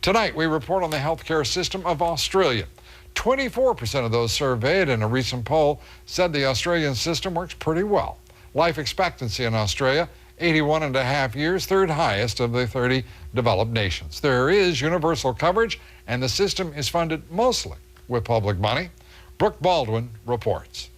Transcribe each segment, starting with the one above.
Tonight, we report on the healthcare system of Australia. 24% of those surveyed in a recent poll said the Australian system works pretty well. Life expectancy in Australia, 81.5 years, third highest of the 30 developed nations. There is universal coverage, and the system is funded mostly with public money. Brooke Baldwin reports.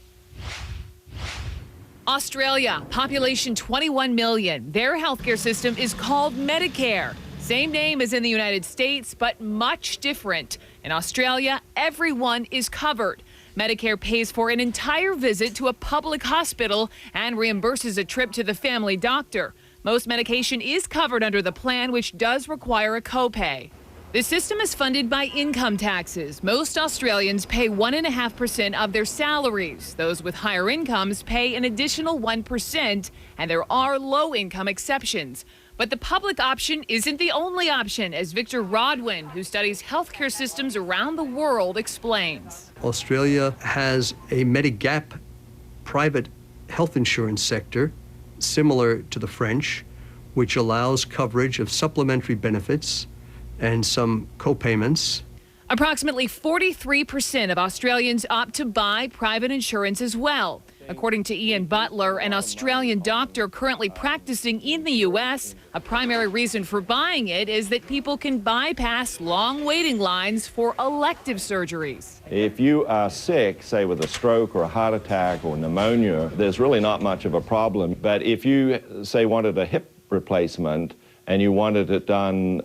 Australia, population 21 million. Their healthcare system is called Medicare. Same name as in the United States, but much different. In Australia, everyone is covered. Medicare pays for an entire visit to a public hospital and reimburses a trip to the family doctor. Most medication is covered under the plan, which does require a copay. The system is funded by income taxes. Most Australians pay 1.5% of their salaries. Those with higher incomes pay an additional 1%, and there are low-income exceptions. But the public option isn't the only option, as Victor Rodwin, who studies healthcare systems around the world, explains. Australia has a Medigap private health insurance sector similar to the French, which allows coverage of supplementary benefits and some co-payments. Approximately 43% of Australians opt to buy private insurance as well. According to Ian Butler, an Australian doctor currently practicing in the U.S., a primary reason for buying it is that people can bypass long waiting lines for elective surgeries. If you are sick, say with a stroke or a heart attack or pneumonia, there's really not much of a problem. But if you, say, wanted a hip replacement and you wanted it done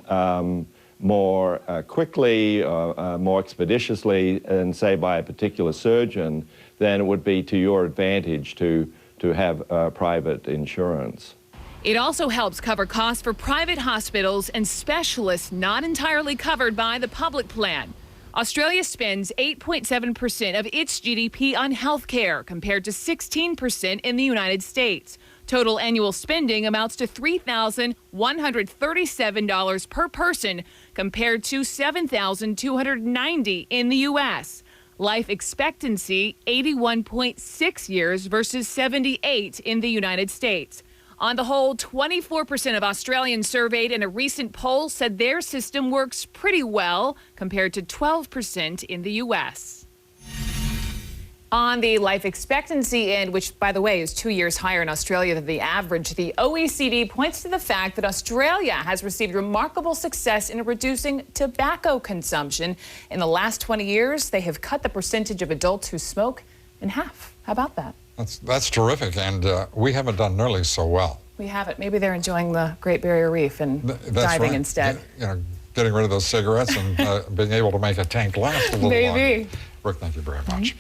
more quickly, more expeditiously, and say by a particular surgeon, then it would be to your advantage to have private insurance. It also helps cover costs for private hospitals and specialists not entirely covered by the public plan. Australia spends 8.7% of its GDP on health care, compared to 16% in the United States. Total annual spending amounts to $3,137 per person, compared to $7,290 in the U.S. Life expectancy, 81.6 years versus 78 in the United States. On the whole, 24% of Australians surveyed in a recent poll said their system works pretty well, compared to 12% in the U.S. On the life expectancy end, which, by the way, is 2 years higher in Australia than the average, the OECD points to the fact that Australia has received remarkable success in reducing tobacco consumption. In the last 20 years, they have cut the percentage of adults who smoke in half. How about that? That's terrific, and we haven't done nearly so well. We haven't. Maybe they're enjoying the Great Barrier Reef and diving right. instead. You know, getting rid of those cigarettes and being able to make a tank last a little longer. Maybe. Brooke, thank you very much.